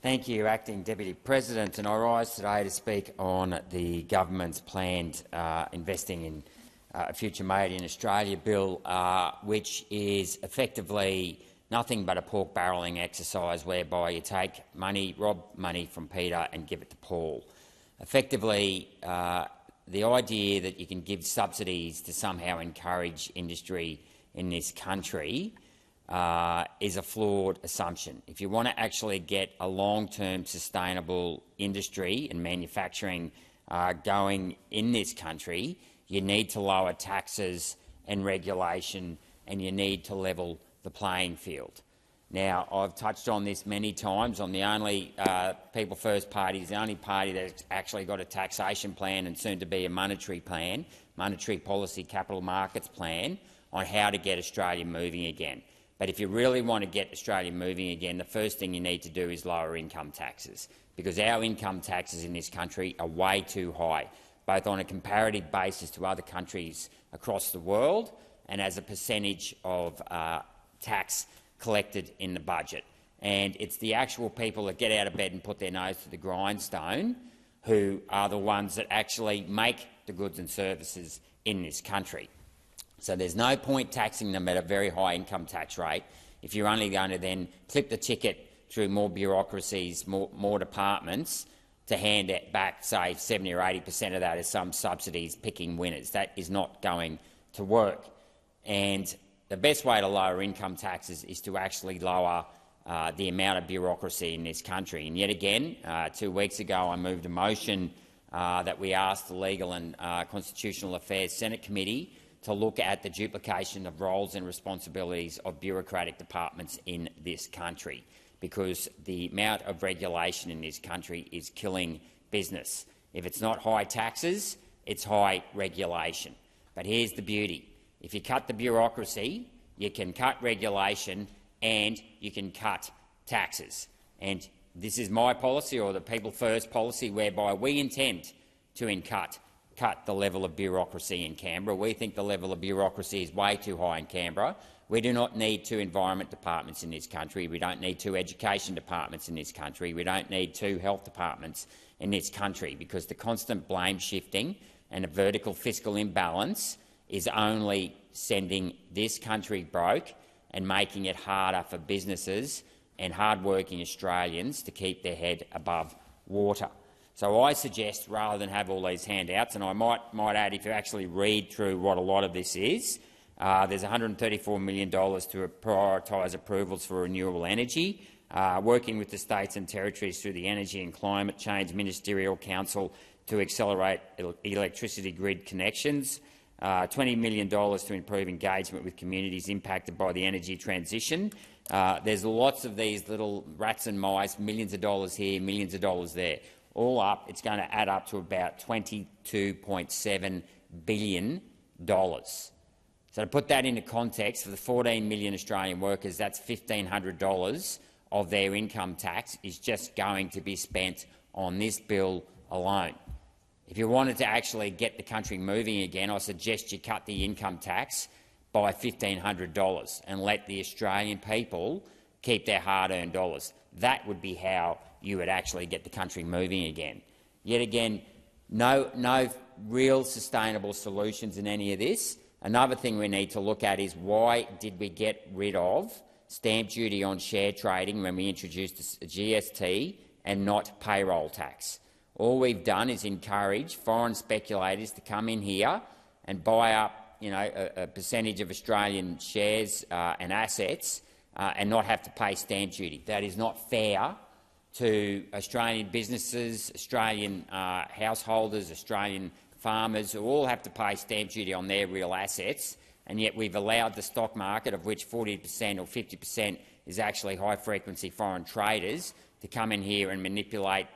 Thank you, Acting Deputy President. And I rise today to speak on the government's planned Investing in a Future Made in Australia bill, which is effectively nothing but a pork barrelling exercise whereby you take money, rob money from Peter and give it to Paul. Effectively, the idea that you can give subsidies to somehow encourage industry in this country is a flawed assumption. If you want to actually get a long-term sustainable industry and manufacturing going in this country, you need to lower taxes and regulation, and you need to level the playing field. Now, I've touched on this many times. I'm the only People First Party, the only party that's actually got a taxation plan and soon to be a monetary plan, monetary policy capital markets plan on how to get Australia moving again. But if you really want to get Australia moving again, the first thing you need to do is lower income taxes, because our income taxes in this country are way too high, both on a comparative basis to other countries across the world and as a percentage of tax collected in the budget. And it's the actual people that get out of bed and put their nose to the grindstone who are the ones that actually make the goods and services in this country. So there's no point taxing them at a very high income tax rate if you're only going to then clip the ticket through more bureaucracies, more departments, to hand it back, say, 70 or 80% of that as some subsidies picking winners. That is not going to work. And the best way to lower income taxes is to actually lower the amount of bureaucracy in this country. And yet again, 2 weeks ago I moved a motion that we asked the Legal and Constitutional Affairs Senate Committee to look at the duplication of roles and responsibilities of bureaucratic departments in this country, because the amount of regulation in this country is killing business. If it's not high taxes, it's high regulation. But here's the beauty. If you cut the bureaucracy, you can cut regulation and you can cut taxes. And this is my policy, or the People First policy, whereby we intend to cut the level of bureaucracy in Canberra. We think the level of bureaucracy is way too high in Canberra. We do not need 2 environment departments in this country. We don't need 2 education departments in this country. We don't need 2 health departments in this country, because the constant blame shifting and a vertical fiscal imbalance is only sending this country broke and making it harder for businesses and hard-working Australians to keep their head above water. So I suggest, rather than have all these handouts, and I might add, if you actually read through what a lot of this is, there's $134 million to prioritise approvals for renewable energy, working with the states and territories through the Energy and Climate Change Ministerial Council to accelerate electricity grid connections, $20 million to improve engagement with communities impacted by the energy transition. There's lots of these little rats and mice, millions of dollars here, millions of dollars there. All up, it's going to add up to about $22.7 billion. So to put that into context, for the 14 million Australian workers, that's $1,500 of their income tax is just going to be spent on this bill alone. If you wanted to actually get the country moving again, I suggest you cut the income tax by $1,500 and let the Australian people keep their hard-earned dollars. That would be how you would actually get the country moving again. Yet again, no real sustainable solutions in any of this. Another thing we need to look at is, why did we get rid of stamp duty on share trading when we introduced a GST and not payroll tax? All we've done is encourage foreign speculators to come in here and buy up a percentage of Australian shares and assets and not have to pay stamp duty. That is not fair to Australian businesses, Australian householders, Australian farmers, who all have to pay stamp duty on their real assets, and yet we've allowed the stock market, of which 40% or 50% is actually high-frequency foreign traders, to come in here and manipulate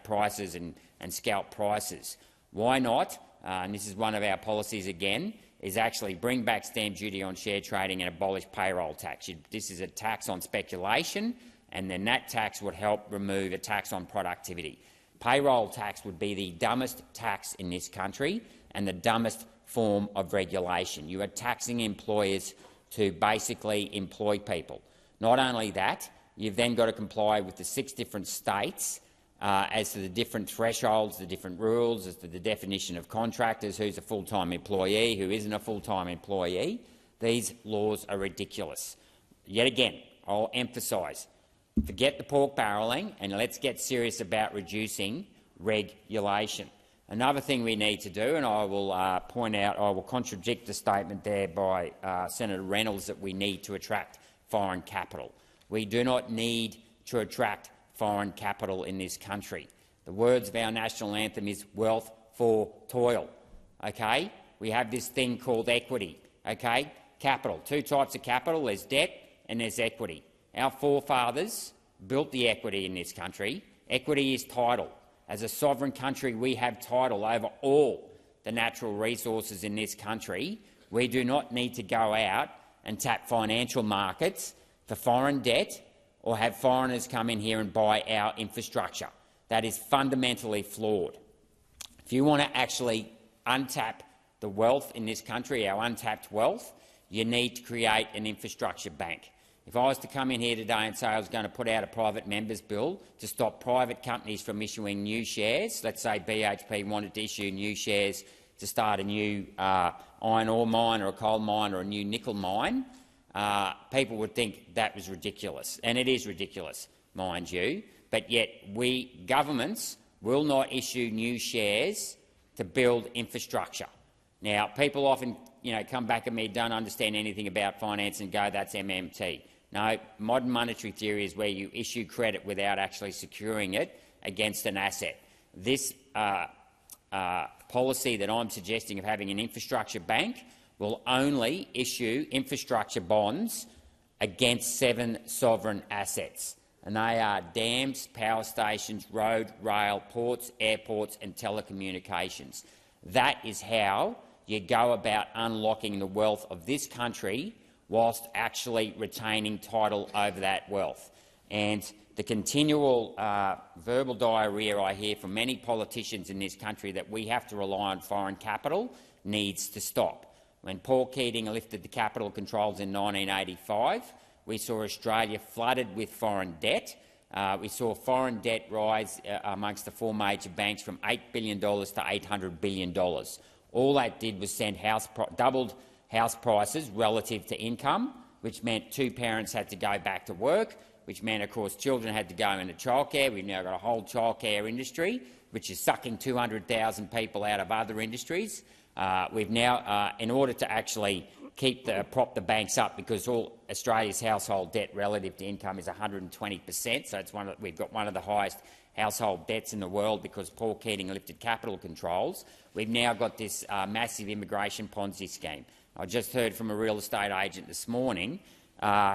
prices and scalp prices. Why not? And this is one of our policies again, is actually bring back stamp duty on share trading and abolish payroll tax. This is a tax on speculation, and then that tax would help remove a tax on productivity. Payroll tax would be the dumbest tax in this country and the dumbest form of regulation. You are taxing employers to basically employ people. Not only that, you've then got to comply with the 6 different states as to the different thresholds, the different rules, as to the definition of contractors, who's a full-time employee, who isn't a full-time employee. These laws are ridiculous. Yet again, I'll emphasise, forget the pork barrelling and let's get serious about reducing regulation. Another thing we need to do, and I will point out, I will contradict the statement there by Senator Reynolds that we need to attract foreign capital. We do not need to attract foreign capital in this country. The words of our national anthem is wealth for toil. Okay? We have this thing called equity. Okay? Capital. 2 types of capital. There's debt and there's equity. Our forefathers built the equity in this country. Equity is title. As a sovereign country, we have title over all the natural resources in this country. We do not need to go out and tap financial markets for foreign debt or have foreigners come in here and buy our infrastructure. That is fundamentally flawed. If you want to actually untap the wealth in this country, our untapped wealth, you need to create an infrastructure bank. If I was to come in here today and say I was going to put out a private members bill to stop private companies from issuing new shares, let's say BHP wanted to issue new shares to start a new iron ore mine or a coal mine or a new nickel mine, people would think that was ridiculous. And it is ridiculous, mind you, but yet governments will not issue new shares to build infrastructure. Now, people often come back at me, don't understand anything about finance and go, that's MMT. No, modern monetary theory is where you issue credit without actually securing it against an asset. This policy that I'm suggesting of having an infrastructure bank will only issue infrastructure bonds against 7 sovereign assets, and they are dams, power stations, road, rail, ports, airports and telecommunications. That is how you go about unlocking the wealth of this country whilst actually retaining title over that wealth. And the continual verbal diarrhoea I hear from many politicians in this country that we have to rely on foreign capital needs to stop. When Paul Keating lifted the capital controls in 1985, we saw Australia flooded with foreign debt. We saw foreign debt rise amongst the 4 major banks from $8 billion to $800 billion. All that did was doubled house prices relative to income, which meant 2 parents had to go back to work, which meant, of course, children had to go into childcare. We've now got a whole childcare industry, which is sucking 200,000 people out of other industries. We've now, in order to actually prop the banks up, because all Australia's household debt relative to income is 120%, so we've got one of the highest household debts in the world because Paul Keating lifted capital controls. We've now got this massive immigration Ponzi scheme. I just heard from a real estate agent this morning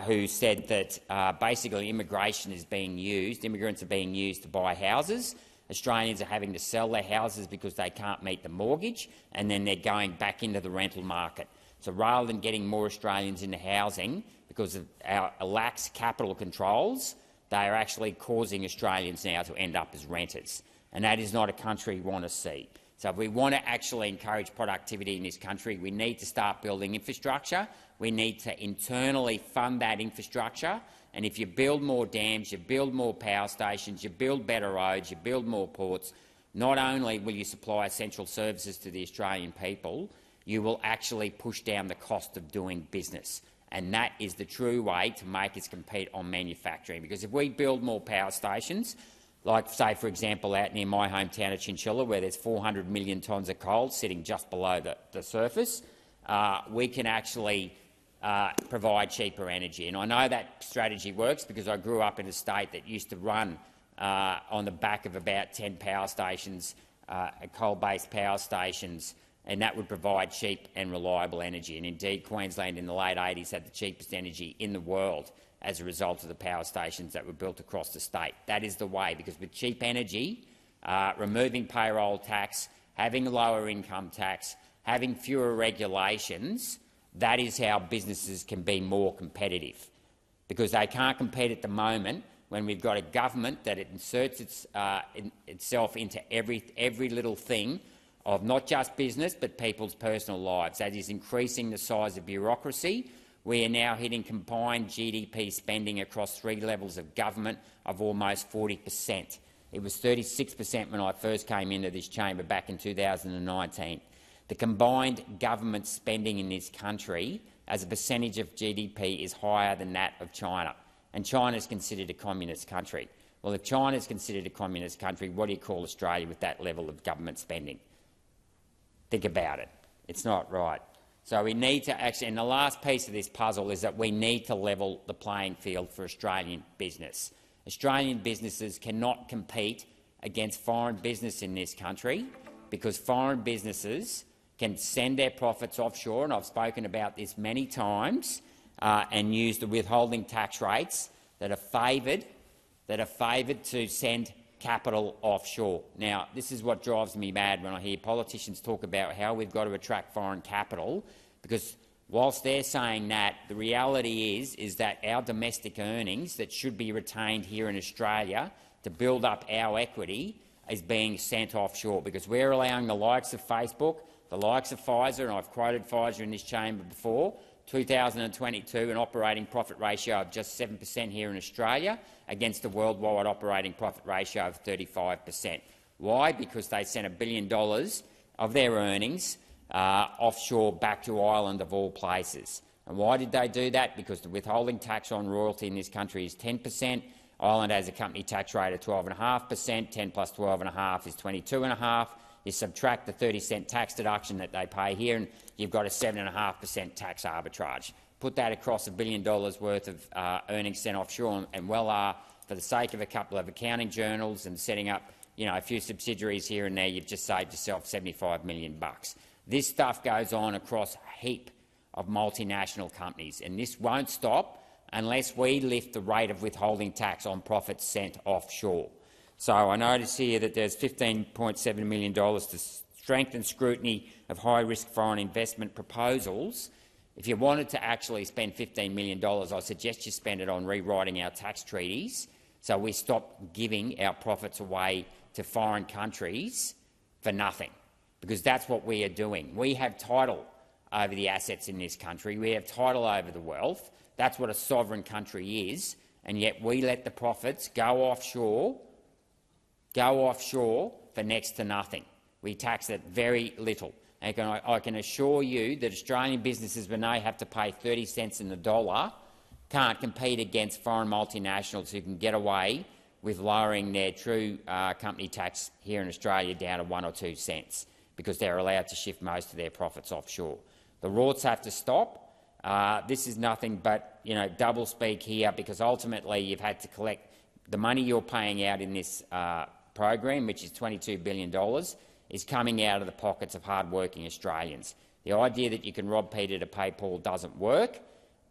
who said that basically immigrants are being used to buy houses. Australians are having to sell their houses because they can't meet the mortgage, and then they're going back into the rental market. So rather than getting more Australians into housing because of our lax capital controls, they are actually causing Australians now to end up as renters. And that is not a country we want to see. So if we want to actually encourage productivity in this country, we need to start building infrastructure. We need to internally fund that infrastructure. And if you build more dams, you build more power stations, you build better roads, you build more ports, not only will you supply essential services to the Australian people, you will actually push down the cost of doing business. And that is the true way to make us compete on manufacturing. Because if we build more power stations, like, say, for example, out near my hometown of Chinchilla, where there's 400 million tonnes of coal sitting just below the surface, we can actually provide cheaper energy. And I know that strategy works because I grew up in a state that used to run on the back of about 10 power stations, coal-based power stations, and that would provide cheap and reliable energy. And indeed, Queensland in the late 80s had the cheapest energy in the world as a result of the power stations that were built across the state. That is the way, because with cheap energy, removing payroll tax, having lower income tax, having fewer regulations, that is how businesses can be more competitive. Because they can't compete at the moment when we've got a government that inserts itself into every little thing of not just business but people's personal lives. That is increasing the size of bureaucracy, We are now hitting combined GDP spending across 3 levels of government of almost 40%. It was 36% when I first came into this chamber back in 2019. The combined government spending in this country as a percentage of GDP is higher than that of China, and China is considered a communist country. Well, if China is considered a communist country, what do you call Australia with that level of government spending? Think about it. It's not right. So we need to actually, and the last piece of this puzzle is that we need to level the playing field for Australian business. Australian businesses cannot compete against foreign business in this country because foreign businesses can send their profits offshore, and I've spoken about this many times, and use the withholding tax rates that are favoured to send capital offshore. Now, this is what drives me mad when I hear politicians talk about how we've got to attract foreign capital, because whilst they're saying that, the reality is that our domestic earnings that should be retained here in Australia to build up our equity is being sent offshore, because we're allowing the likes of Facebook, the likes of Pfizer, and I've quoted Pfizer in this chamber before, 2022 an operating profit ratio of just 7% here in Australia against a worldwide operating profit ratio of 35%. Why? Because they sent $1 billion of their earnings offshore back to Ireland, of all places. And why did they do that? Because the withholding tax on royalty in this country is 10%. Ireland has a company tax rate of 12.5%. 10 plus 12.5 is 22.5. You subtract the 30-cent tax deduction that they pay here, and you've got a 7.5% tax arbitrage. Put that across $1 billion worth of earnings sent offshore, and well are, for the sake of a couple of accounting journals and setting up, a few subsidiaries here and there, you've just saved yourself $75 million. This stuff goes on across a heap of multinational companies, and this won't stop unless we lift the rate of withholding tax on profits sent offshore. So I notice here that there's $15.7 million to strengthen scrutiny of high-risk foreign investment proposals. If you wanted to actually spend $15 million, I suggest you spend it on rewriting our tax treaties so we stop giving our profits away to foreign countries for nothing, because that's what we are doing. We have title over the assets in this country. We have title over the wealth. That's what a sovereign country is, and yet we let the profits go offshore for next to nothing. We tax it very little. And I can assure you that Australian businesses, when they have to pay 30 cents in the dollar, can't compete against foreign multinationals who can get away with lowering their true company tax here in Australia down to 1 or 2 cents, because they're allowed to shift most of their profits offshore. The rorts have to stop. This is nothing but double speak here, because ultimately you've had to collect the money you're paying out in this program, which is $22 billion, is coming out of the pockets of hard-working Australians. The idea that you can rob Peter to pay Paul doesn't work.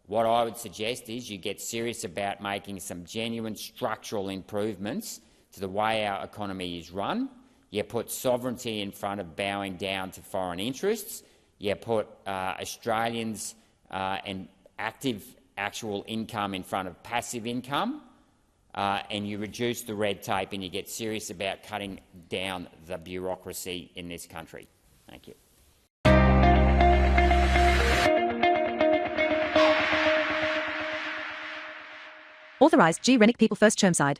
What I would suggest is you get serious about making some genuine structural improvements to the way our economy is run. You put sovereignty in front of bowing down to foreign interests. You put Australians and active actual income in front of passive income. And you reduce the red tape, and you get serious about cutting down the bureaucracy in this country. Thank you. Authorised G. Rennick People First Chermside.